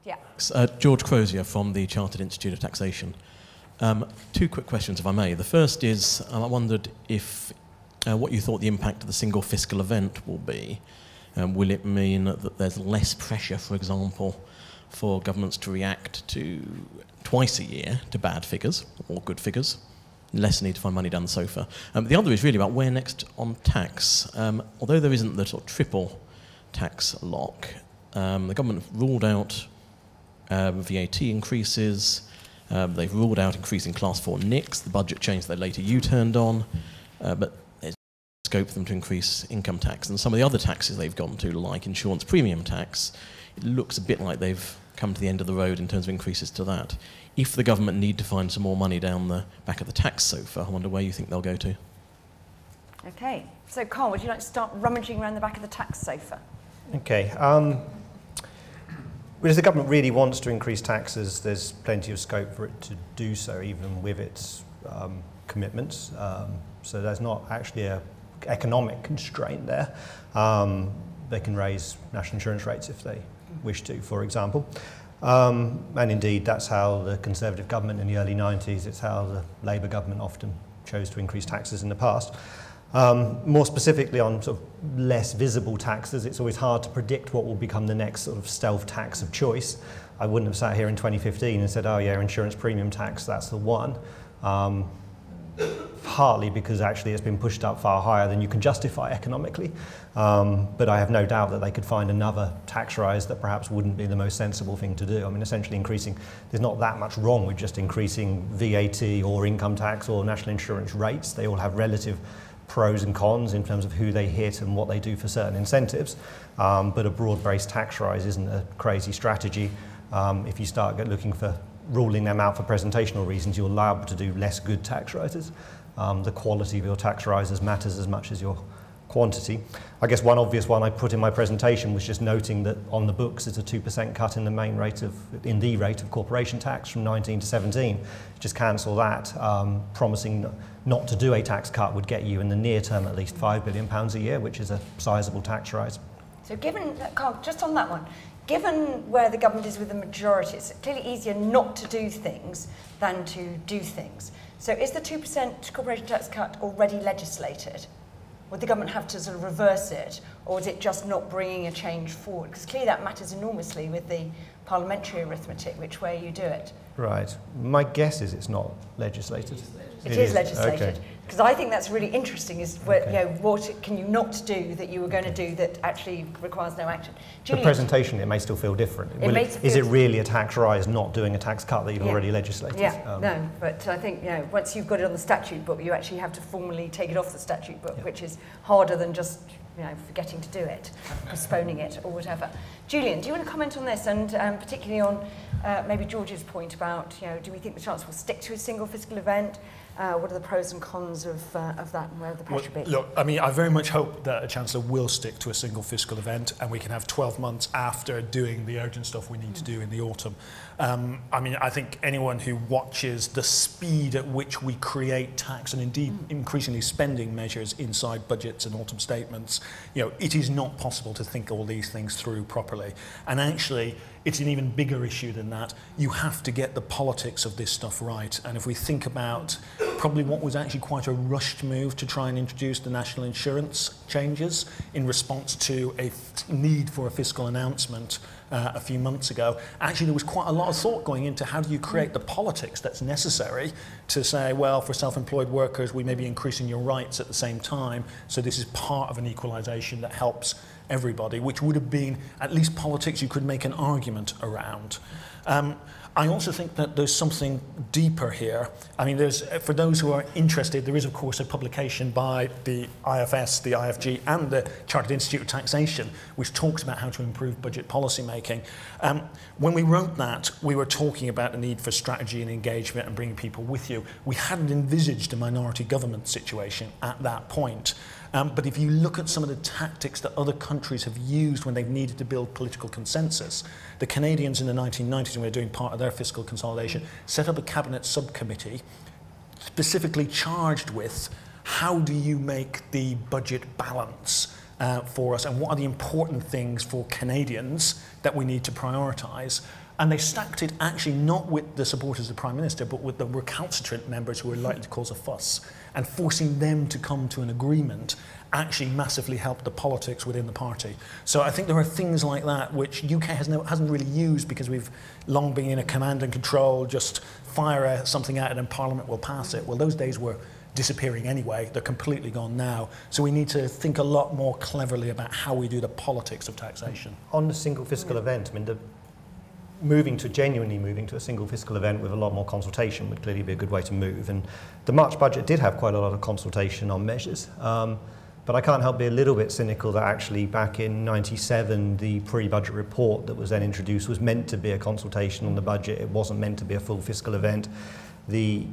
Yeah. George Crozier from the Chartered Institute of Taxation. Two quick questions, if I may. The first is, I wondered if what you thought the impact of the single fiscal event will be. Will it mean that there's less pressure, for example, for governments to react to twice a year to bad figures or good figures? Less need to find money down the sofa. The other is really about where next on tax. Although there isn't the sort of triple tax lock, the government ruled out VAT increases. They've ruled out increasing Class 4 NICs, the budget change they later U-turned on, but there's scope for them to increase income tax. And some of the other taxes they've gone to, like insurance premium tax, it looks a bit like they've come to the end of the road in terms of increases to that. If the government need to find some more money down the back of the tax sofa, I wonder where you think they'll go to. Okay, so Carl, would you like to start rummaging around the back of the tax sofa? Okay. Well, if the government really wants to increase taxes, there's plenty of scope for it to do so, even with its commitments. So there's not actually an economic constraint there. They can raise national insurance rates if they wish to, for example. And indeed, that's how the Conservative government in the early 90s, it's how the Labour government often chose to increase taxes in the past. More specifically on sort of less visible taxes, it's always hard to predict what will become the next sort of stealth tax of choice. I wouldn't have sat here in 2015 and said, oh yeah, insurance premium tax, that's the one. Partly because actually it's been pushed up far higher than you can justify economically. But I have no doubt that they could find another tax rise that perhaps wouldn't be the most sensible thing to do. I mean, essentially increasing, there's not that much wrong with just increasing VAT or income tax or national insurance rates. They all have relative pros and cons in terms of who they hit and what they do for certain incentives. But a broad-based tax rise isn't a crazy strategy. If you start looking for ruling them out for presentational reasons, you're liable to do less good tax rises. The quality of your tax rises matters as much as your quantity. I guess one obvious one I put in my presentation was just noting that on the books it's a 2% cut in the rate of corporation tax from 19 to 17. Just cancel that. Promising not to do a tax cut would get you in the near term at least £5 billion a year, which is a sizable tax rise. So given, Carl, just on that one, given where the government is with the majority, it's clearly easier not to do things than to do things. So is the 2% corporation tax cut already legislated? Would the government have to sort of reverse it, or is it just not bringing a change forward? Because clearly that matters enormously with the parliamentary arithmetic, which way you do it. Right. My guess is it's not legislated. It is legislated. Okay. Because I think that's really interesting, is where, you know, what can you not do that you were going to do that actually requires no action? The presentation, it may still feel different. Is it really a tax rise not doing a tax cut that you've already legislated? Yeah, no, but I think, you know, once you've got it on the statute book, you actually have to formally take it off the statute book, which is harder than just, you know, forgetting to do it, postponing it or whatever. Julian, do you want to comment on this, and particularly on maybe George's point about, you know, do we think the Chancellor will stick to a single fiscal event? What are the pros and cons of that, and where the pressure be? Look, I mean, I very much hope that a Chancellor will stick to a single fiscal event, and we can have 12 months after doing the urgent stuff we need to do in the autumn. I mean, I think anyone who watches the speed at which we create tax and indeed increasingly spending measures inside budgets and autumn statements, you know, it is not possible to think all these things through properly. And actually, it's an even bigger issue than that. You have to get the politics of this stuff right. And if we think about probably what was actually quite a rushed move to try and introduce the national insurance changes in response to a need for a fiscal announcement a few months ago, actually there was quite a lot of thought going into how do you create the politics that's necessary to say, well, for self-employed workers, we may be increasing your rights at the same time, so this is part of an equalisation that helps everybody, which would have been at least politics you could make an argument around. I also think that there's something deeper here. I mean, there's, for those who are interested, there is of course a publication by the IFS, the IFG and the Chartered Institute of Taxation, which talks about how to improve budget policy making. When we wrote that, we were talking about the need for strategy and engagement and bringing people with you. We hadn't envisaged a minority government situation at that point. But if you look at some of the tactics that other countries have used when they've needed to build political consensus, the Canadians in the 1990s, when they were doing part of their fiscal consolidation, set up a cabinet subcommittee specifically charged with how do you make the budget balance for us, and what are the important things for Canadians that we need to prioritise. And they stacked it actually not with the supporters of the Prime Minister, but with the recalcitrant members who were likely to cause a fuss. And forcing them to come to an agreement actually massively helped the politics within the party. So I think there are things like that which UK hasn't really used, because we've long been in a command and control, just fire something out and then Parliament will pass it. Well, those days were disappearing anyway. They're completely gone now. So we need to think a lot more cleverly about how we do the politics of taxation. On the single fiscal event, I mean, genuinely moving to a single fiscal event with a lot more consultation would clearly be a good way to move. And the March budget did have quite a lot of consultation on measures. But I can't help be a little bit cynical that actually back in '97, the pre-budget report that was then introduced was meant to be a consultation on the budget. It wasn't meant to be a full fiscal event. The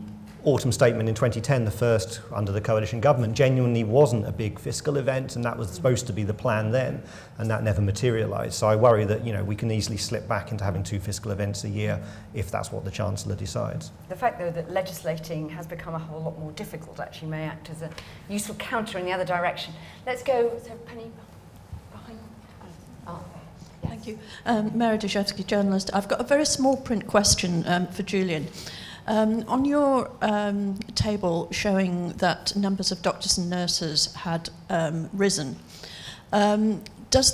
autumn statement in 2010, the first under the coalition government, genuinely wasn't a big fiscal event, and that was supposed to be the plan then, and that never materialised. So I worry that, you know, we can easily slip back into having 2 fiscal events a year if that's what the Chancellor decides. The fact, though, that legislating has become a whole lot more difficult actually may act as a useful counter in the other direction. Let's go, so Penny, behind. Oh. Yes. Thank you. Mary Dejevsky, journalist. I've got a very small print question for Julian. On your table showing that numbers of doctors and nurses had risen, is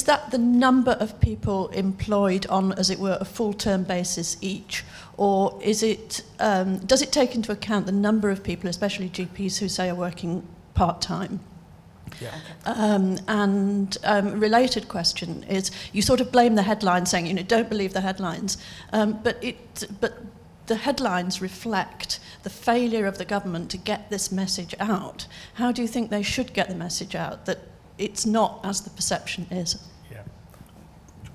that the number of people employed on, as it were, a full-term basis each, or is it, does it take into account the number of people, especially GPs, who say are working part-time? Yeah. Related question is, you sort of blame the headlines, saying, you know, don't believe the headlines, but the headlines reflect the failure of the government to get this message out. How do you think they should get the message out, that it's not as the perception is? Yeah.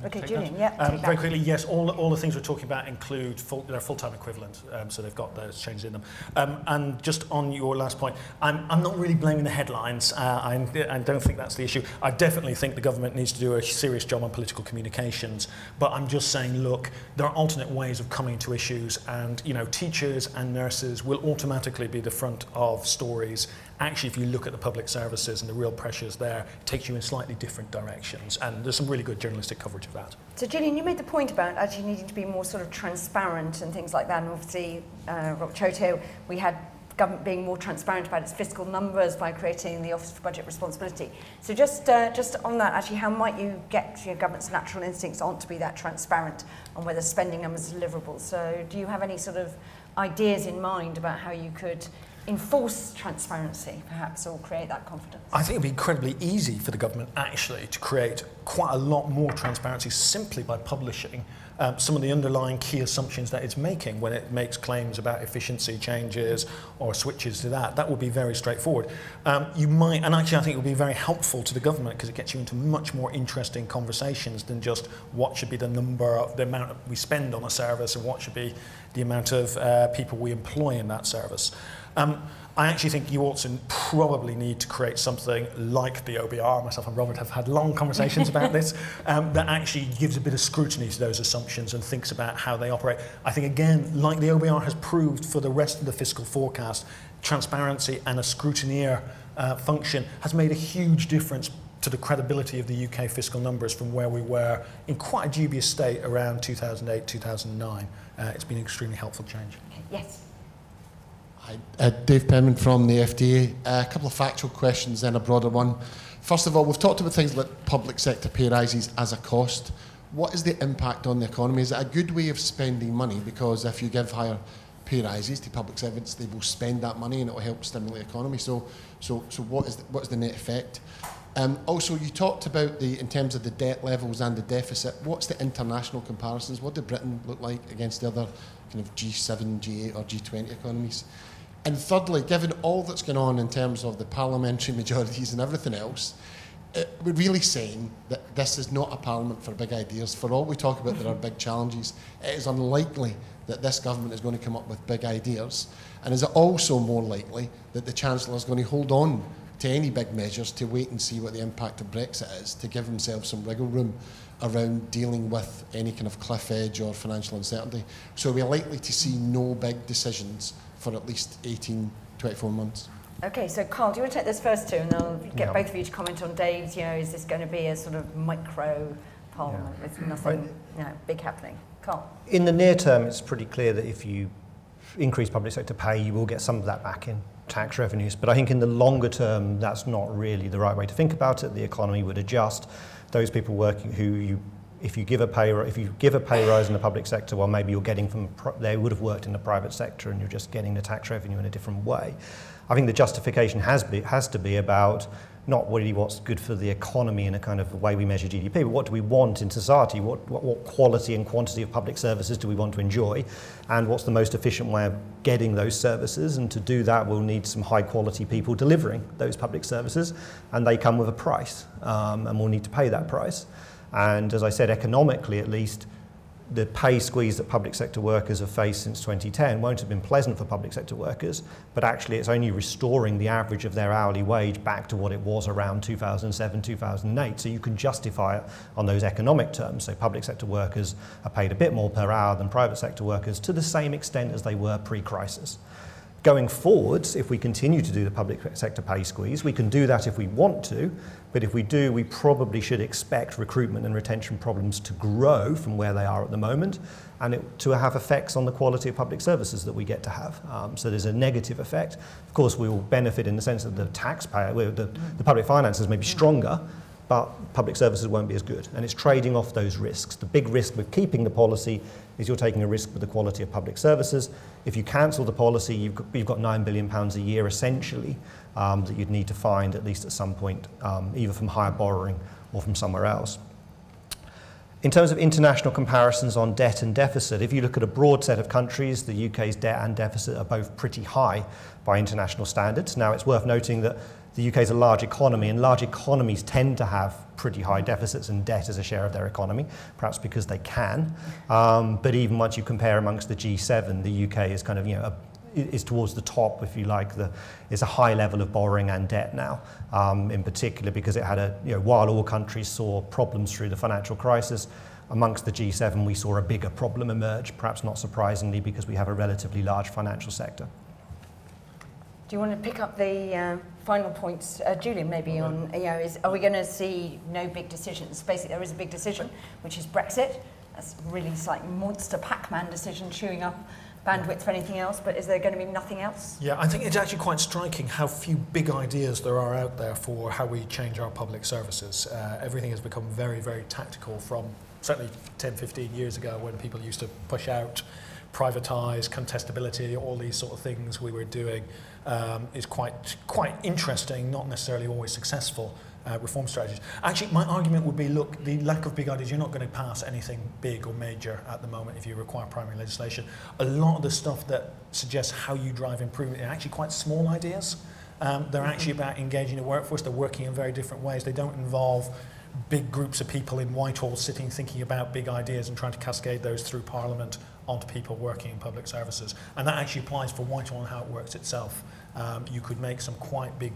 Okay, Julian, yeah. Very quickly, yes, all the things we're talking about include full-time equivalent, so they've got those changes in them. And just on your last point, I'm not really blaming the headlines. I don't think that's the issue. I definitely think the government needs to do a serious job on political communications, but I'm just saying, look, there are alternate ways of coming to issues, and, you know, teachers and nurses will automatically be the front of stories. Actually, if you look at the public services and the real pressures there, it takes you in slightly different directions. And there's some really good journalistic coverage of that. So, Gillian, you made the point about actually needing to be more sort of transparent and things like that. And obviously, Robert Choto, we had government being more transparent about its fiscal numbers by creating the Office for Budget Responsibility. So just on that, actually, how might you get your government's natural instincts on to be that transparent on whether spending numbers are deliverable? So do you have any sort of ideas in mind about how you could enforce transparency, perhaps, or create that confidence? I think it would be incredibly easy for the government, actually, to create quite a lot more transparency simply by publishing some of the underlying key assumptions that it's making when it makes claims about efficiency changes or switches to that. That would be very straightforward. You might, and actually I think it would be very helpful to the government because it gets you into much more interesting conversations than just what should be the number of the amount we spend on a service and what should be the amount of people we employ in that service. I actually think you also probably need to create something like the OBR. Myself and Robert have had long conversations about this, that actually gives a bit of scrutiny to those assumptions and thinks about how they operate. I think, again, like the OBR has proved for the rest of the fiscal forecast, transparency and a scrutineer function has made a huge difference to the credibility of the UK fiscal numbers from where we were in quite a dubious state around 2008, 2009. It's been an extremely helpful change. Yes. Hi, Dave Penman from the FDA. A couple of factual questions, then a broader one. First of all, we've talked about things like public sector pay rises as a cost. What is the impact on the economy? Is it a good way of spending money? Because if you give higher pay rises to public servants, they will spend that money and it will help stimulate the economy. So what is the net effect? Also, you talked about in terms of the debt levels and the deficit. What's the international comparisons? What did Britain look like against the other kind of G7, G8 or G20 economies? And thirdly, given all that's going on in terms of the parliamentary majorities and everything else, we're really saying that this is not a parliament for big ideas. For all we talk about there are big challenges, it is unlikely that this government is going to come up with big ideas. And is it also more likely that the Chancellor is going to hold on to any big measures to wait and see what the impact of Brexit is, to give himself some wriggle room around dealing with any kind of cliff edge or financial uncertainty? So we're likely to see no big decisions for at least 18, 24 months. Okay, so Carl, do you want to take this first two, and then I'll get both of you to comment on Dave's, is this going to be a sort of micro Parliament with nothing big happening. Carl? In the near term, it's pretty clear that if you increase public sector pay, you will get some of that back in tax revenues. But I think in the longer term, that's not really the right way to think about it. The economy would adjust. Those people working if you give a pay rise in the public sector, well, maybe you're getting they would have worked in the private sector and you're just getting the tax revenue in a different way. I think the justification has to be about not really what's good for the economy in a kind of the way we measure GDP, but what do we want in society? What quality and quantity of public services do we want to enjoy? And what's the most efficient way of getting those services? And to do that, we'll need some high quality people delivering those public services, and they come with a price, and we'll need to pay that price. And as I said, economically at least, the pay squeeze that public sector workers have faced since 2010 won't have been pleasant for public sector workers, but actually it's only restoring the average of their hourly wage back to what it was around 2007, 2008. So you can justify it on those economic terms. So public sector workers are paid a bit more per hour than private sector workers to the same extent as they were pre-crisis. Going forwards, if we continue to do the public sector pay squeeze, we can do that if we want to, but if we do, we probably should expect recruitment and retention problems to grow from where they are at the moment, and to have effects on the quality of public services that we get to have. So there's a negative effect. Of course, we will benefit in the sense that the taxpayer, the public finances may be stronger, but public services won't be as good. And it's trading off those risks. The big risk with keeping the policy is you're taking a risk with the quality of public services. If you cancel the policy, you've got £9 billion a year essentially that you'd need to find at least at some point, either from higher borrowing or from somewhere else. In terms of international comparisons on debt and deficit, if you look at a broad set of countries, the UK's debt and deficit are both pretty high by international standards. Now, it's worth noting that the UK is a large economy, and large economies tend to have pretty high deficits and debt as a share of their economy, perhaps because they can. But even once you compare amongst the G7, the UK is kind of, is towards the top, if you like. It's a high level of borrowing and debt now, in particular because it had while all countries saw problems through the financial crisis, amongst the G7 we saw a bigger problem emerge, perhaps not surprisingly because we have a relatively large financial sector. Do you want to pick up the final points, Julian, maybe on, are we going to see no big decisions? Basically, there is a big decision, which is Brexit. That's really like monster Pac-Man decision, chewing up bandwidth for anything else, but is there going to be nothing else? Yeah, I think it's actually quite striking how few big ideas there are out there for how we change our public services. Everything has become very, very tactical from certainly 10, 15 years ago when people used to push out, privatise, contestability, all these sort of things we were doing. Is quite interesting, not necessarily always successful reform strategies. Actually, my argument would be, look, the lack of big ideas, you're not going to pass anything big or major at the moment if you require primary legislation. A lot of the stuff that suggests how you drive improvement are actually quite small ideas. They're actually about engaging the workforce. They're working in very different ways. They don't involve big groups of people in Whitehall sitting thinking about big ideas and trying to cascade those through Parliament onto people working in public services. And that actually applies for Whitehall and how it works itself. You could make some quite big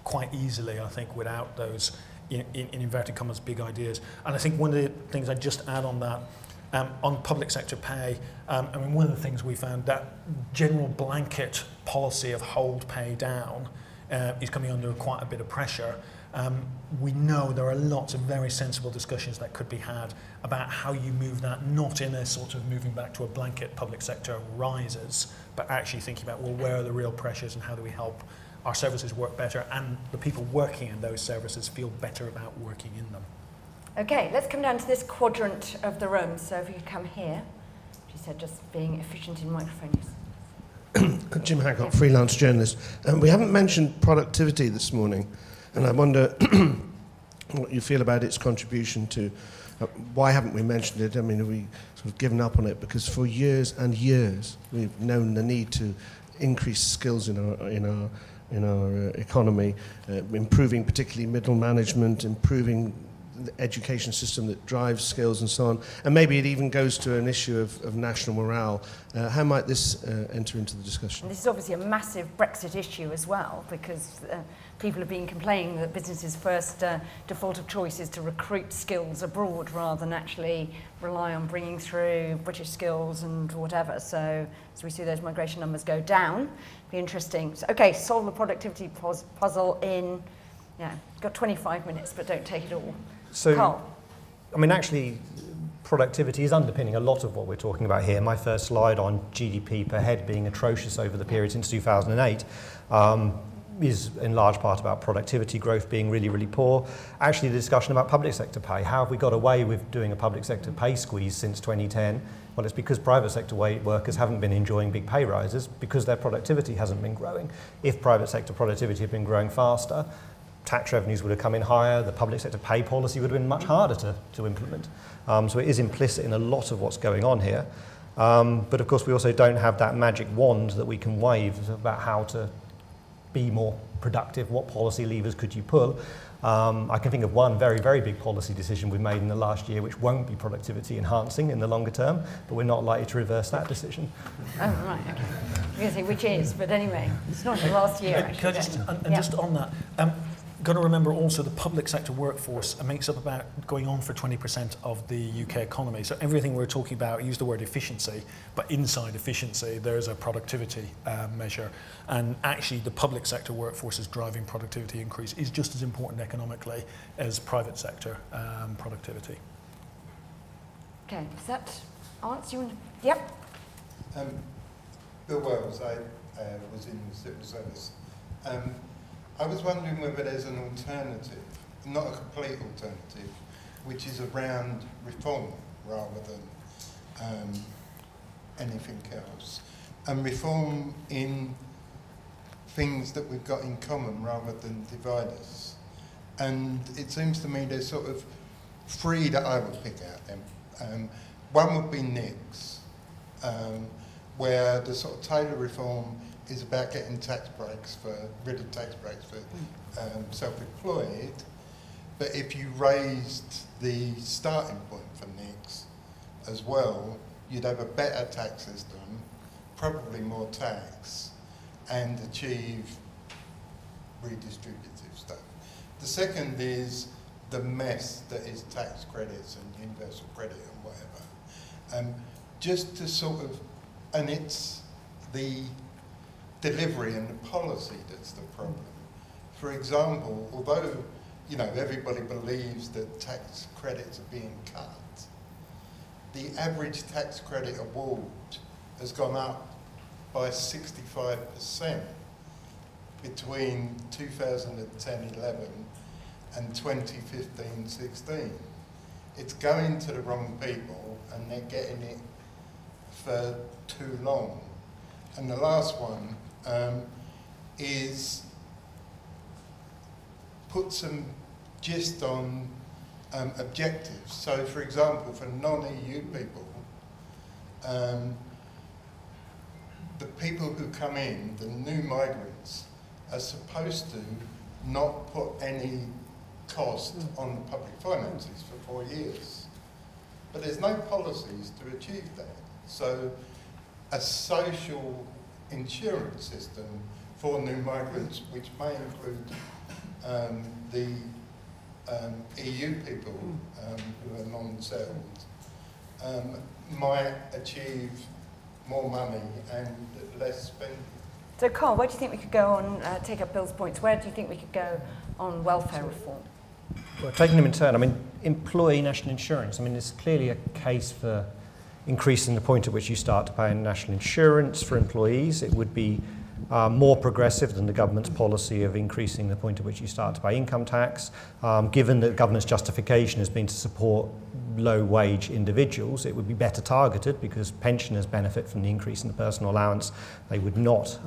quite easily, I think, without those, in inverted commas, big ideas. And I think one of the things I'd just add on that, on public sector pay, I mean, one of the things we found, that general blanket policy of hold pay down is coming under quite a bit of pressure. We know there are lots of very sensible discussions that could be had about how you move that, not in a sort of moving back to a blanket public sector rises, but actually thinking about, well, where are the real pressures and how do we help our services work better and the people working in those services feel better about working in them. Okay, let's come down to this quadrant of the room. So if you could come here. She said just being efficient in microphone use. Jim Hancock, freelance journalist. We haven't mentioned productivity this morning, and I wonder what you feel about its contribution to, why haven't we mentioned it? I mean, have we sort of given up on it? Because for years and years, we've known the need to increase skills in our economy, improving particularly middle management, improving the education system that drives skills and so on. And maybe it even goes to an issue of national morale. How might this enter into the discussion? And this is obviously a massive Brexit issue as well, because people have been complaining that businesses' first default of choice is to recruit skills abroad rather than actually rely on bringing through British skills and whatever. So as we see those migration numbers go down, be interesting. So, okay, solve the productivity puzzle in, got 25 minutes, but don't take it all. So Carl. I mean, actually, productivity is underpinning a lot of what we're talking about here. My first slide on GDP per head being atrocious over the period since 2008 is in large part about productivity growth being really, really poor. Actually, the discussion about public sector pay, how have we got away with doing a public sector pay squeeze since 2010? Well, it's because private sector workers haven't been enjoying big pay rises because their productivity hasn't been growing. If private sector productivity had been growing faster, tax revenues would have come in higher, the public sector pay policy would have been much harder to implement. So it is implicit in a lot of what's going on here. But of course, we also don't have that magic wand that we can wave about how to be more productive, what policy levers could you pull. I can think of one very, very big policy decision we made in the last year which won't be productivity enhancing in the longer term, but we're not likely to reverse that decision. Oh, right, okay. I was going to say which is, but anyway, it's not in the last year, actually. Can I just, just on that, got to remember also the public sector workforce makes up about going on for 20% of the UK economy. So everything we're talking about, use the word efficiency, but inside efficiency there's a productivity measure. And actually the public sector workforce is driving productivity increase is just as important economically as private sector productivity. Okay, does that answer you? Yep. Bill Wells, I was in the civil service. I was wondering whether there's an alternative, not a complete alternative, which is around reform rather than anything else. And reform in things that we've got in common rather than divide us. And it seems to me there's sort of three that I would pick out then. One would be NICs, where the sort of Taylor reform is about getting rid of tax breaks for self-employed. But if you raised the starting point for NICs as well, you'd have a better tax system, probably more tax, and achieve redistributive stuff. The second is the mess that is tax credits and universal credit and whatever. Just to sort of, and it's the delivery and the policy that's the problem. For example, although everybody believes that tax credits are being cut, the average tax credit award has gone up by 65% between 2010-11 and 2015-16. It's going to the wrong people and they're getting it for too long. And the last one is put some gist on objectives. So, for example, for non-EU people, the people who come in, the new migrants, are supposed to not put any cost on the public finances for 4 years. But there's no policies to achieve that. So a social insurance system for new migrants, which may include the EU people who are non-settled, might achieve more money and less spending. So Carl, where do you think we could go on, take up Bill's points, where do you think we could go on welfare reform? Well, taking them in turn, I mean, employee national insurance, I mean, there's clearly a case for increasing the point at which you start to pay national insurance for employees. It would be more progressive than the government's policy of increasing the point at which you start to pay income tax. Given that the government's justification has been to support low-wage individuals, it would be better targeted because pensioners benefit from the increase in the personal allowance. They would not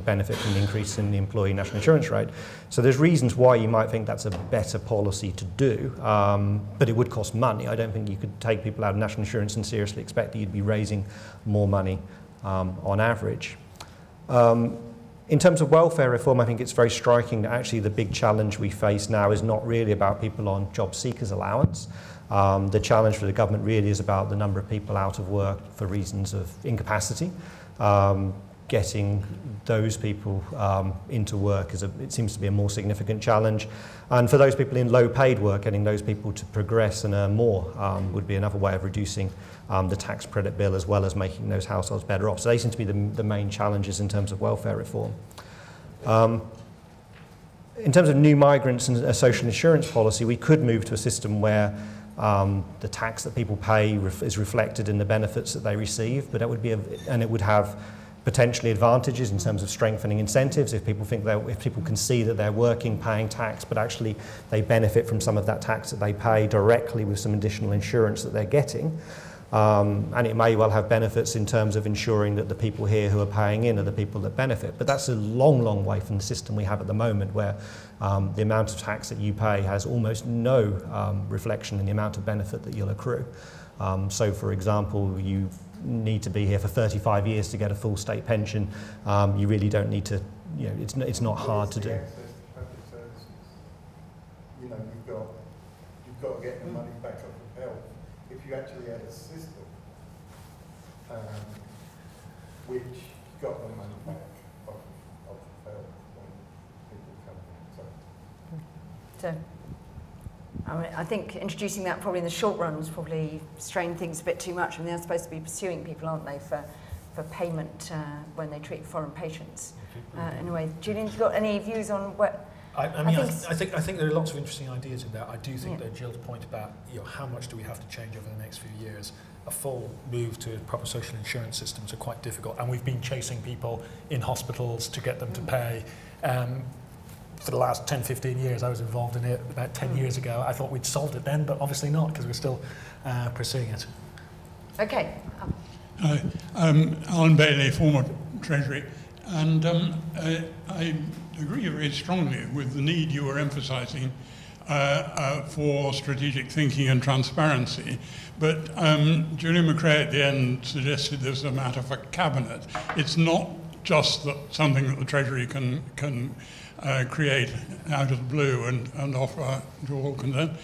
benefit from the increase in the employee national insurance rate. So there's reasons why you might think that's a better policy to do, but it would cost money. I don't think you could take people out of national insurance and seriously expect that you'd be raising more money on average. In terms of welfare reform, I think it's very striking that actually the big challenge we face now is not really about people on job seekers allowance. The challenge for the government really is about the number of people out of work for reasons of incapacity. Getting those people into work it seems to be a more significant challenge. And for those people in low paid work, getting those people to progress and earn more would be another way of reducing the tax credit bill as well as making those households better off. So they seem to be the main challenges in terms of welfare reform. In terms of new migrants and a social insurance policy, we could move to a system where the tax that people pay is reflected in the benefits that they receive, but it would be and it would have potentially advantages in terms of strengthening incentives if people think if people can see that they're working, paying tax, but actually they benefit from some of that tax that they pay directly with some additional insurance that they're getting. And it may well have benefits in terms of ensuring that the people here who are paying in are the people that benefit. But that's a long, long way from the system we have at the moment, where the amount of tax that you pay has almost no reflection in the amount of benefit that you'll accrue. So, for example, you need to be here for 35 years to get a full state pension. You really don't need to, you know, it's not hard to do. Access to public services. You know, you've got to get the money back off of health. If you actually had a system which got the money back off of health when people come in. So, I mean, I think introducing that probably in the short run was probably strained things a bit too much. I mean, they're supposed to be pursuing people, aren't they, for payment when they treat foreign patients. In a way, Julian, have you got any views on what? I think there are lots of interesting ideas in that. I do think that Jill's point about, you know, how much do we have to change over the next few years, a full move to proper social insurance systems are quite difficult, and we've been chasing people in hospitals to get them to pay. For the last 10, 15 years, I was involved in it about 10 years ago. I thought we'd solved it then, but obviously not, because we're still pursuing it. Okay. Alan Bailey, former Treasury, and I agree very strongly with the need you were emphasising for strategic thinking and transparency. But Julian McRae at the end suggested this is a matter for Cabinet. It's not just something that the Treasury can create out of the blue and offer to all concerned.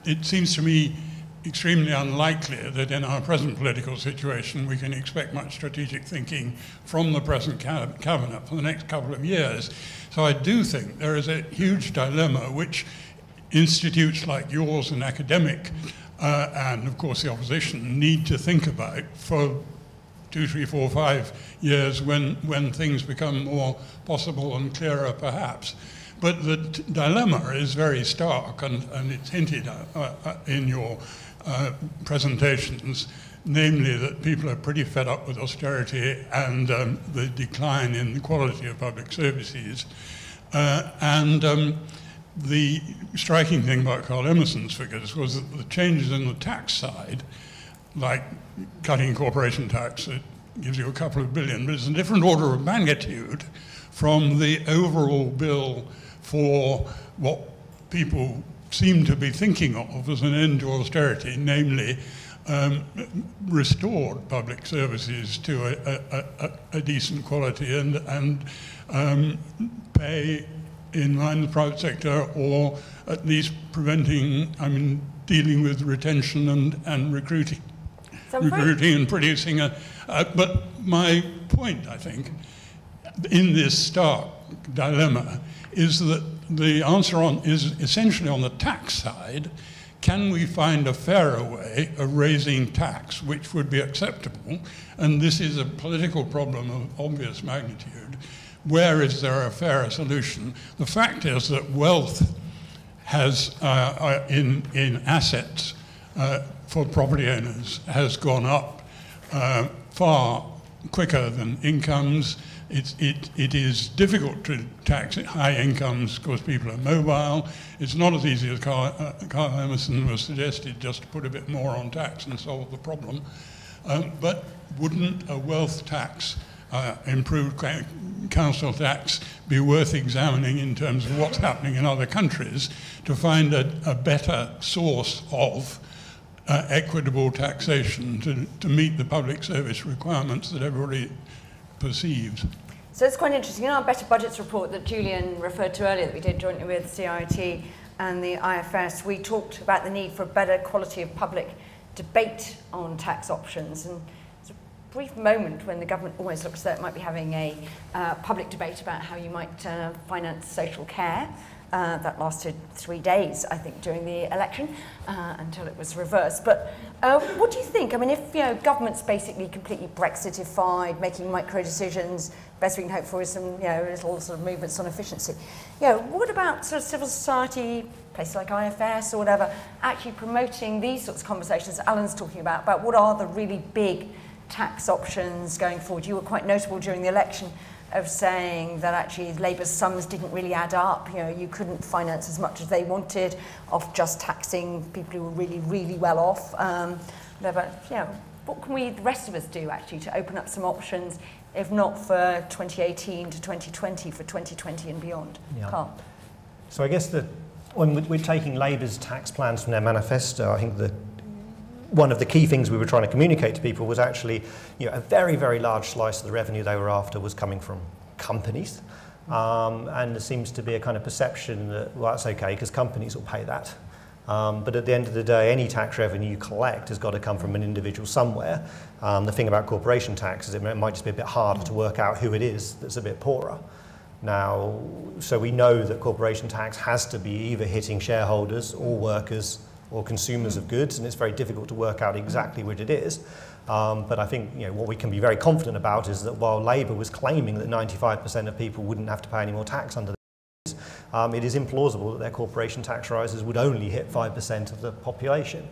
It seems to me extremely unlikely that in our present political situation we can expect much strategic thinking from the present Cabinet for the next couple of years. So I do think there is a huge dilemma which institutes like yours and academic and of course the opposition need to think about for 2, 3, 4, 5 years when things become more possible and clearer perhaps. But the dilemma is very stark, and it's hinted in your presentations, namely that people are pretty fed up with austerity and the decline in the quality of public services. The striking thing about Carl Emerson's figures was that the changes in the tax side, like cutting corporation tax, it gives you a couple of billion, but it's a different order of magnitude from the overall bill for what people seem to be thinking of as an end to austerity, namely restored public services to a decent quality and pay in line with the private sector, or at least preventing, dealing with retention and recruiting and producing but my point, I think, in this stark dilemma is that the answer is essentially on the tax side. Can we find a fairer way of raising tax which would be acceptable? And this is a political problem of obvious magnitude. Where is there a fairer solution? The fact is that wealth has, in assets for property owners, has gone up far quicker than incomes. It is difficult to tax high incomes because people are mobile. It's not as easy as Carl Emerson was suggested, just to put a bit more on tax and solve the problem. But wouldn't a wealth tax, improved council tax, be worth examining in terms of what's happening in other countries to find a better source of equitable taxation to meet the public service requirements that everybody perceived? So it's quite interesting. In our Better Budgets report that Julian referred to earlier, that we did jointly with CIT and the IFS, we talked about the need for a better quality of public debate on tax options. And there's a brief moment when the government almost looks like it might be having a public debate about how you might finance social care. That lasted 3 days, I think, during the election until it was reversed. But what do you think? I mean, if government's basically completely Brexitified, making micro decisions, best we can hope for is some little sort of movements on efficiency. What about sort of civil society places like IFS or whatever, actually promoting these sorts of conversations Alan's talking about what are the really big tax options going forward. You were quite notable during the election of saying that actually Labour's sums didn't really add up. You know, you couldn't finance as much as they wanted of just taxing people who were really, really well off. But, you know, what can we, the rest of us, do actually to open up some options, if not for 2018 to 2020, for 2020 and beyond? Yeah. Carl. So I guess that when we're taking Labour's tax plans from their manifesto, I think that one of the key things we were trying to communicate to people was actually, you know, a very, very large slice of the revenue they were after was coming from companies. And there seems to be a kind of perception that, well, that's okay, because companies will pay that. But at the end of the day, any tax revenue you collect has got to come from an individual somewhere. The thing about corporation tax is it might just be a bit harder to work out who it is that's a bit poorer. Now, so we know that corporation tax has to be either hitting shareholders or workers or consumers of goods, and it's very difficult to work out exactly which it is. But I think, you know, what we can be very confident about is that while Labour was claiming that 95% of people wouldn't have to pay any more tax under this, it is implausible that their corporation tax rises would only hit 5% of the population.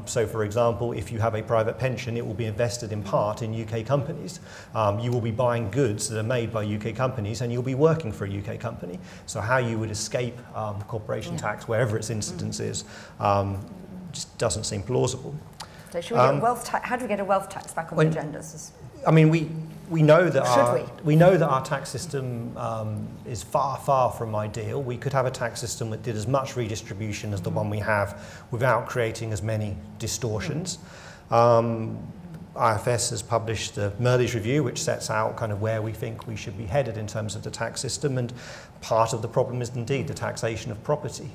So, for example, if you have a private pension, it will be invested in part in UK companies. You will be buying goods that are made by UK companies, and you'll be working for a UK company. So how you would escape corporation tax, wherever its incidence is, just doesn't seem plausible. So should we get wealth tax? How do we get a wealth tax back on the agenda? I mean, we know that we know that our tax system is far, far from ideal. We could have a tax system that did as much redistribution as the one we have without creating as many distortions. IFS has published the Merley's Review, which sets out kind of where we think we should be headed in terms of the tax system, and part of the problem is indeed the taxation of property.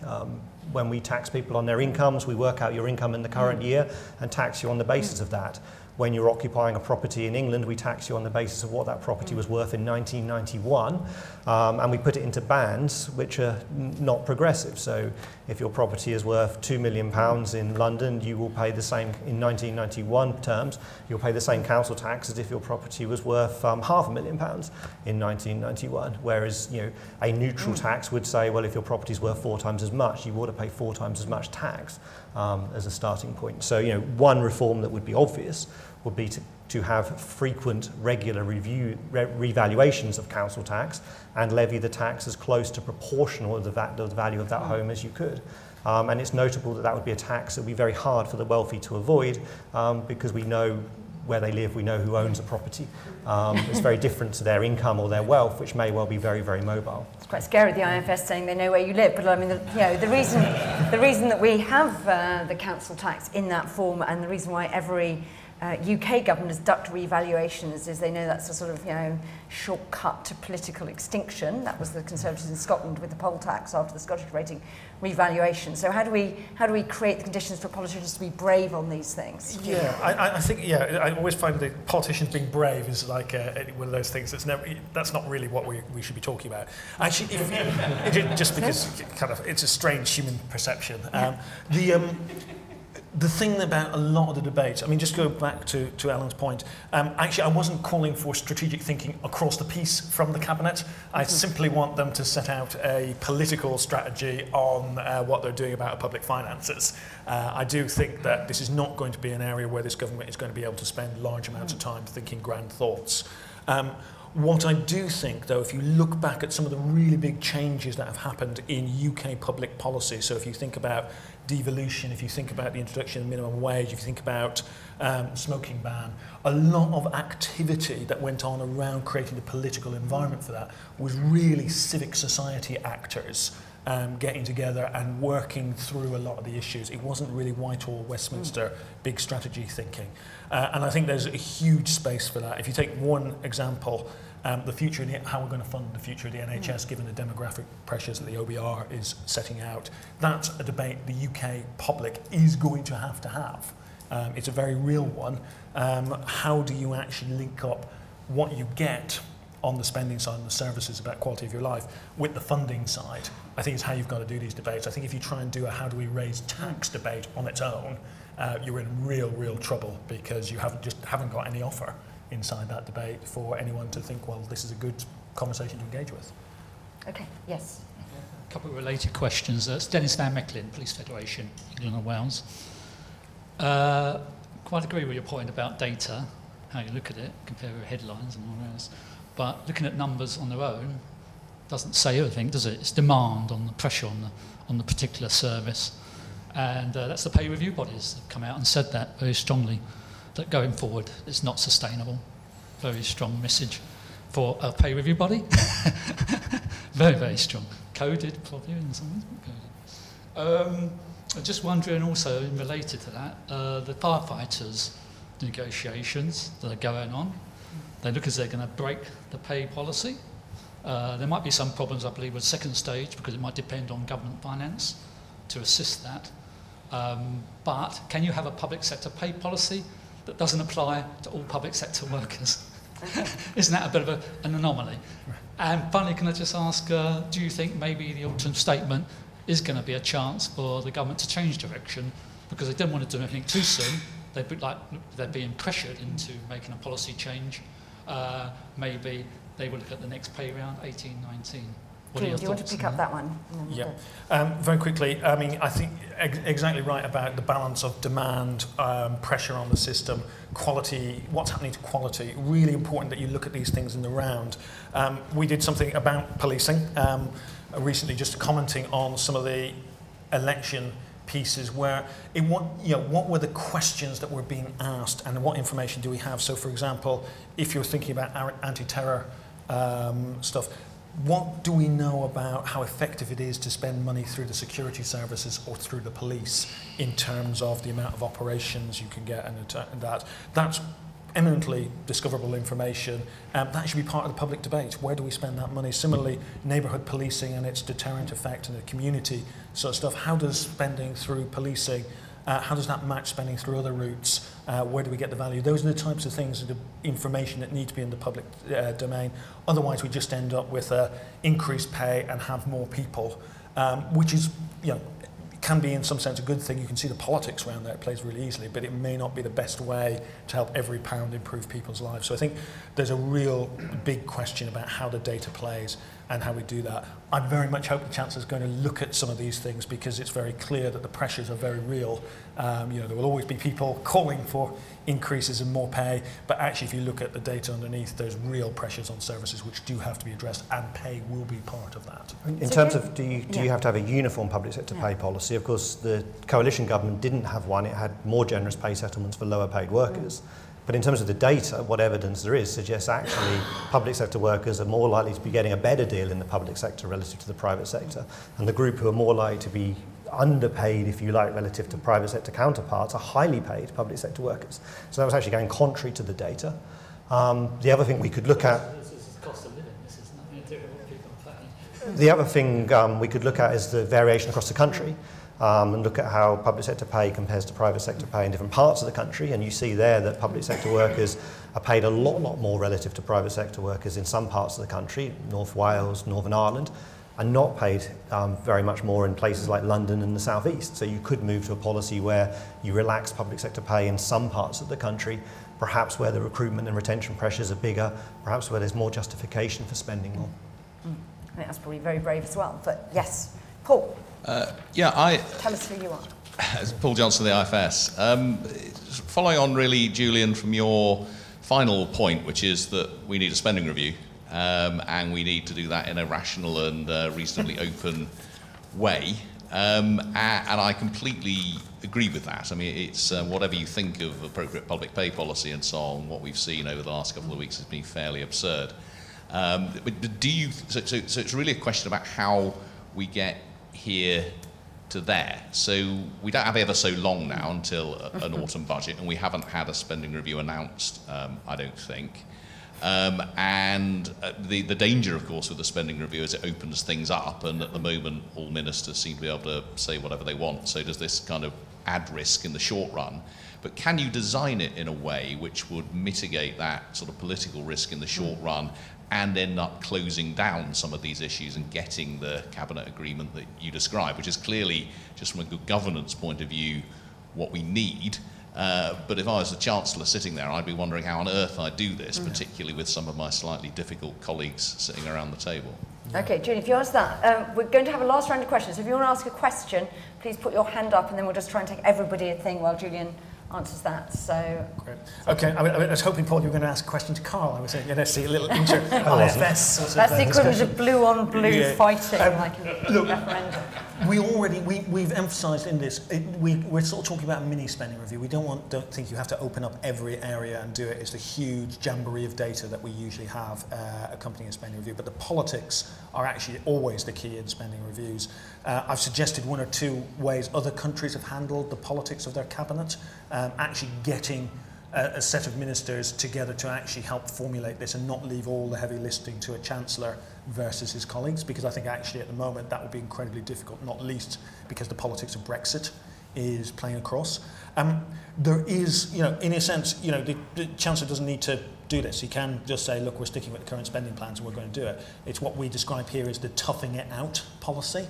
When we tax people on their incomes, we work out your income in the current year and tax you on the basis of that. When you're occupying a property in England, we tax you on the basis of what that property was worth in 1991, and we put it into bands which are not progressive. So if your property is worth £2 million in London, you will pay the same, in 1991 terms, you'll pay the same council tax as if your property was worth £500,000 in 1991. Whereas, you know, a neutral tax would say, well, if your property is worth 4 times as much, you ought to pay 4 times as much tax as a starting point. So, you know, one reform that would be obvious would be to have frequent, regular revaluations of council tax and levy the tax as close to proportional of the value of that home as you could. And it's notable that that would be a tax that would be very hard for the wealthy to avoid because we know where they live, we know who owns a property. It's very different to their income or their wealth, which may well be very, very mobile. It's quite scary, the IFS saying they know where you live, but I mean, the reason that we have the council tax in that form, and the reason why every UK government has ducked revaluations is they know that's a sort of, you know, shortcut to political extinction. That was the Conservatives in Scotland with the poll tax after the Scottish rating revaluation. So how do we create the conditions for politicians to be brave on these things? Yeah, I think, yeah, I always find that politicians being brave is like one of those things that's not really what we should be talking about. Actually, just because it's a strange human perception. The thing about a lot of the debates, I mean, just go back to Alan's point, actually I wasn't calling for strategic thinking across the piece from the Cabinet. I simply want them to set out a political strategy on what they're doing about public finances. I do think that this is not going to be an area where this government is going to be able to spend large amounts of time thinking grand thoughts. What I do think, though, if you look back at some of the really big changes that have happened in UK public policy, so if you think about devolution, if you think about the introduction of minimum wage, if you think about smoking ban, a lot of activity that went on around creating the political environment for that was really civic society actors getting together and working through a lot of the issues. It wasn't really Whitehall, Westminster, big strategy thinking. And I think there's a huge space for that. If you take one example, the future, how we're going to fund the future of the NHS given the demographic pressures that the OBR is setting out, that's a debate the UK public is going to have. It's a very real one. How do you actually link up what you get on the spending side and the services about quality of your life with the funding side? I think it's how you've got to do these debates. I think if you try and do a how do we raise tax debate on its own, you're in real trouble because you haven't got any offer inside that debate for anyone to think, well, this is a good conversation to engage with. Okay, yes. couple of related questions. It's Dennis Van Mecklin, Police Federation, England and Wales. Quite agree with your point about data, how you look at it, compare with headlines and all else. But looking at numbers on their own doesn't say everything, does it? It's demand on the pressure on the particular service. And that's the pay review bodies that have come out and said that very strongly, that going forward it's not sustainable. Very strong message for a pay review body. Very, very strong. Coded, probably, in some ways, but coded. I'm just wondering also, related to that, the firefighters' negotiations that are going on, they look as they're going to break the pay policy. There might be some problems, I believe, with second stage, because it might depend on government finance to assist that. But can you have a public sector pay policy that doesn't apply to all public sector workers? Isn't that a bit of an anomaly? And finally, can I just ask, do you think maybe the autumn statement is going to be a chance for the government to change direction, because they don't want to do anything too soon? They're being pressured into making a policy change. Maybe they will look at the next pay round, 18-19. Do you want to pick up that one? Yeah. Very quickly, I mean, I think exactly right about the balance of demand, pressure on the system, quality, what's happening to quality. Really important that you look at these things in the round. We did something about policing recently, just commenting on some of the election pieces where what were the questions that were being asked and what information do we have? So, for example, if you're thinking about anti-terror stuff, what do we know about how effective it is to spend money through the security services or through the police in terms of the amount of operations you can get and that? That's eminently discoverable information. That should be part of the public debate. Where do we spend that money? Similarly, neighbourhood policing and its deterrent effect and the community sort of stuff. How does spending through policing, how does that match spending through other routes? Where do we get the value? Those are the types of things, the information that need to be in the public domain. Otherwise, we just end up with increased pay and have more people, which is, can be in some sense a good thing. You can see the politics around that, it plays really easily, but it may not be the best way to help every pound improve people's lives. So I think there's a real big question about how the data plays and how we do that. I very much hope the Chancellor is going to look at some of these things, because it's very clear that the pressures are very real. There will always be people calling for increases and more pay, but actually if you look at the data underneath, there's real pressures on services which do have to be addressed, and pay will be part of that. In terms of do you have to have a uniform public sector pay policy? Of course, the coalition government didn't have one. It had more generous pay settlements for lower paid workers. But in terms of the data, what evidence there is suggests actually public sector workers are more likely to be getting a better deal in the public sector relative to the private sector. And the group who are more likely to be underpaid, if you like, relative to private sector counterparts are highly paid public sector workers. So that was actually going contrary to the data. The other thing we could look at... This is the cost of living. This is nothing to do with what people are paying. The other thing we could look at is the variation across the country. And look at how public sector pay compares to private sector pay in different parts of the country, and you see there that public sector workers are paid a lot more relative to private sector workers in some parts of the country, North Wales, Northern Ireland, and not paid very much more in places like London and the South East. So you could move to a policy where you relax public sector pay in some parts of the country, perhaps where the recruitment and retention pressures are bigger, perhaps where there's more justification for spending more. I think that's probably very brave as well, but yes. Paul? Tell us who you are. Paul Johnson, the IFS. Following on really, Julian, from your final point, which is that we need a spending review, and we need to do that in a rational and reasonably open way. And I completely agree with that. I mean, it's whatever you think of appropriate public pay policy and so on, what we've seen over the last couple of weeks has been fairly absurd. But do you, so it's really a question about how we get here to there. So we don't have ever so long now until an autumn budget, and we haven't had a spending review announced, I don't think. And the danger, of course, with the spending review is it opens things up, and at the moment all ministers seem to be able to say whatever they want. So does this kind of add risk in the short run? But can you design it in a way which would mitigate that sort of political risk in the short run and end up closing down some of these issues and getting the cabinet agreement that you describe, which is clearly, just from a good governance point of view, what we need. But if I was the Chancellor sitting there, I'd be wondering how on earth I'd do this, particularly with some of my slightly difficult colleagues sitting around the table. Okay, Julie, if you answer that, we're going to have a last round of questions. If you want to ask a question, please put your hand up and then we'll just try and take everybody a thing while Julian answers that. So, great. Okay, I was hoping, Paul, you were going to ask a question to Carl. I was saying, see a little intro IFS. That's the equivalent of blue on blue fighting, like in look, referendum. We've emphasised in this, we're sort of talking about a mini spending review. We don't think you have to open up every area and do it. It's a huge jamboree of data that we usually have accompanying a spending review. But the politics are actually always the key in spending reviews. I've suggested one or two ways other countries have handled the politics of their cabinet, actually getting a set of ministers together to actually help formulate this and not leave all the heavy lifting to a chancellor versus his colleagues, because I think actually at the moment that would be incredibly difficult, not least because the politics of Brexit is playing across. There is, in a sense, the chancellor doesn't need to do this. He can just say, look, we're sticking with the current spending plans and we're going to do it. It's what we describe here as the toughing it out policy.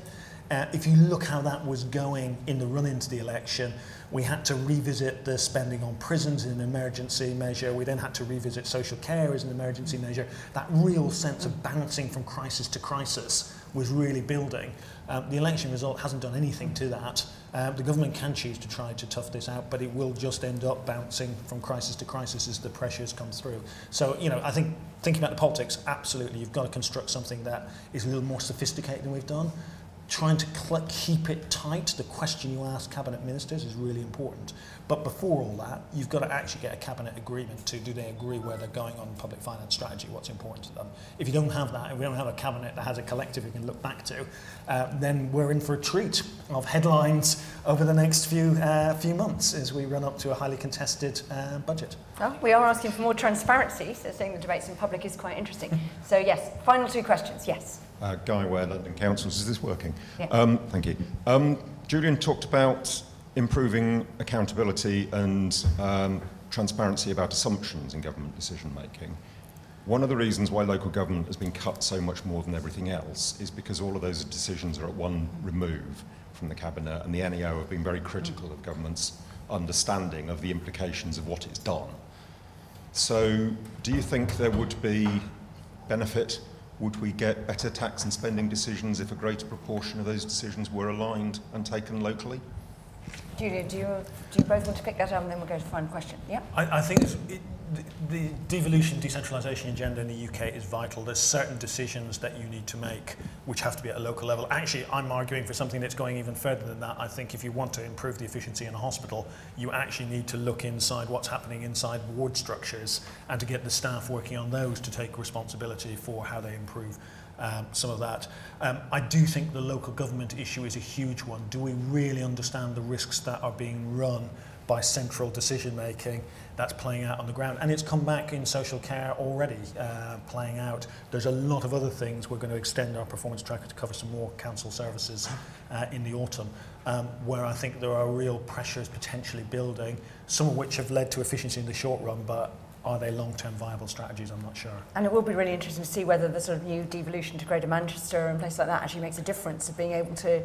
If you look how that was going in the run into the election, we had to revisit the spending on prisons in an emergency measure. We then had to revisit social care as an emergency measure. That real sense of bouncing from crisis to crisis was really building. The election result hasn't done anything to that. The government can choose to try to tough this out, but it will just end up bouncing from crisis to crisis as the pressures come through. So, I think thinking about the politics, absolutely, you've got to construct something that is a little more sophisticated than we've done. Trying to keep it tight, the question you ask cabinet ministers is really important. But before all that, you've got to actually get a cabinet agreement to, do they agree where they're going on public finance strategy, what's important to them. If you don't have that, if we don't have a cabinet that has a collective we can look back to, then we're in for a treat of headlines over the next few months as we run up to a highly contested budget. Well, we are asking for more transparency, so saying the debates in public is quite interesting. So yes, final two questions, yes. Guy Ware, London Councils. Is this working? Yeah. Thank you. Julian talked about improving accountability and transparency about assumptions in government decision making. One of the reasons why local government has been cut so much more than everything else is because all of those decisions are at one remove from the Cabinet, and the NEO have been very critical of government's understanding of the implications of what it's done. So do you think there would be benefit? Would we get better tax and spending decisions if a greater proportion of those decisions were aligned and taken locally? Julia, do you both want to pick that up and then we'll go to the final question? Yeah. I think the devolution decentralisation agenda in the UK is vital. There's certain decisions that you need to make which have to be at a local level. Actually, I'm arguing for something that's going even further than that. I think if you want to improve the efficiency in a hospital, you actually need to look inside what's happening inside ward structures and to get the staff working on those to take responsibility for how they improve some of that. I do think the local government issue is a huge one. Do we really understand the risks that are being run by central decision making that's playing out on the ground? And it's come back in social care already playing out. There's a lot of other things. We're going to extend our performance tracker to cover some more council services in the autumn, where I think there are real pressures potentially building, some of which have led to efficiency in the short run, but are they long-term viable strategies? I'm not sure. And it will be really interesting to see whether the sort of new devolution to Greater Manchester and places like that actually makes a difference of being able to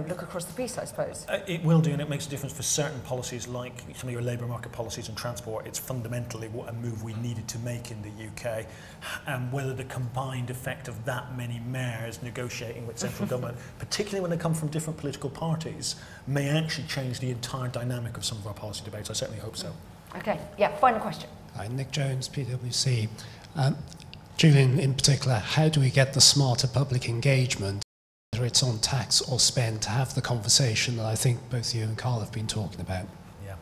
look across the piece, I suppose. It will do, and it makes a difference for certain policies like some of your labour market policies and transport. It's fundamentally what a move we needed to make in the UK, and whether the combined effect of that many mayors negotiating with central government, particularly when they come from different political parties, may actually change the entire dynamic of some of our policy debates. I certainly hope so. Okay, yeah, final question. Hi, Nick Jones, PwC. Julian, in particular, how do we get the smarter public engagement, whether it's on tax or spend, to have the conversation that I think both you and Carl have been talking about? Yeah.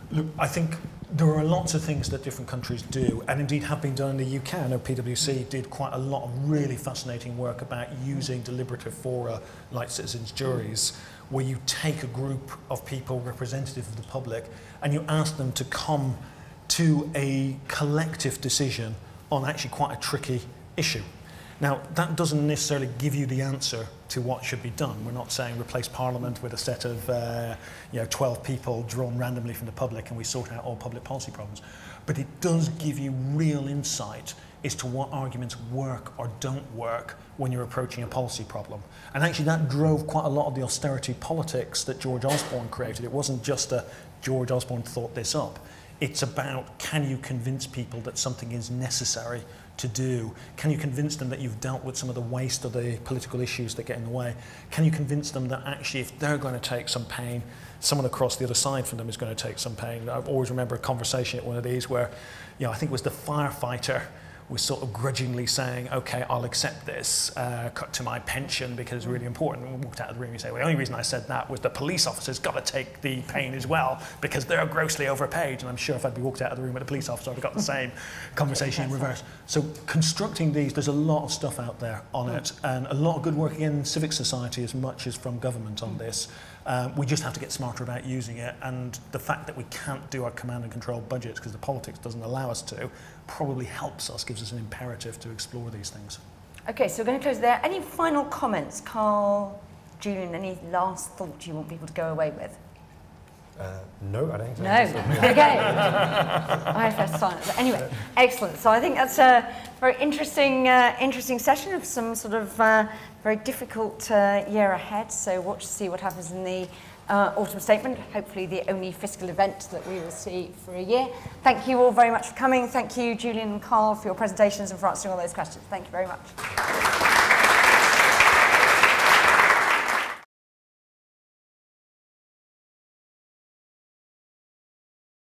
Look, I think there are lots of things that different countries do, and indeed have been done in the UK. I know PwC did quite a lot of really fascinating work about using deliberative fora like citizens' juries, where you take a group of people representative of the public and you ask them to come to a collective decision on actually quite a tricky issue. Now, that doesn't necessarily give you the answer to what should be done. We're not saying replace Parliament with a set of 12 people drawn randomly from the public and we sort out all public policy problems. But it does give you real insight as to what arguments work or don't work when you're approaching a policy problem. And actually that drove quite a lot of the austerity politics that George Osborne created. It wasn't just a George Osborne thought this up. It's about, can you convince people that something is necessary to do? Can you convince them that you've dealt with some of the waste or the political issues that get in the way? Can you convince them that actually if they're going to take some pain, someone across the other side from them is going to take some pain? I always remember a conversation at one of these where, you know, I think it was the firefighter was sort of grudgingly saying, okay, I'll accept this cut to my pension because it's really important. And we walked out of the room and say, well, the only reason I said that was the police officer's got to take the pain as well because they're grossly overpaid. And I'm sure if I'd be walked out of the room with a police officer, I'd have got the same conversation in reverse. So constructing these, there's a lot of stuff out there on it and a lot of good work in civic society as much as from government on this. We just have to get smarter about using it, and the fact that we can't do our command and control budgets because the politics doesn't allow us to probably helps us, gives us an imperative to explore these things. Okay, so we're going to close there. Any final comments, Carl, Julian, any last thought you want people to go away with? No, I don't think so. No. Okay. IFS silence. Anyway, excellent. So I think that's a very interesting session of some sort of very difficult year ahead. So watch to see what happens in the autumn statement. Hopefully the only fiscal event that we will see for a year. Thank you all very much for coming. Thank you, Julian and Carl, for your presentations and for answering all those questions. Thank you very much.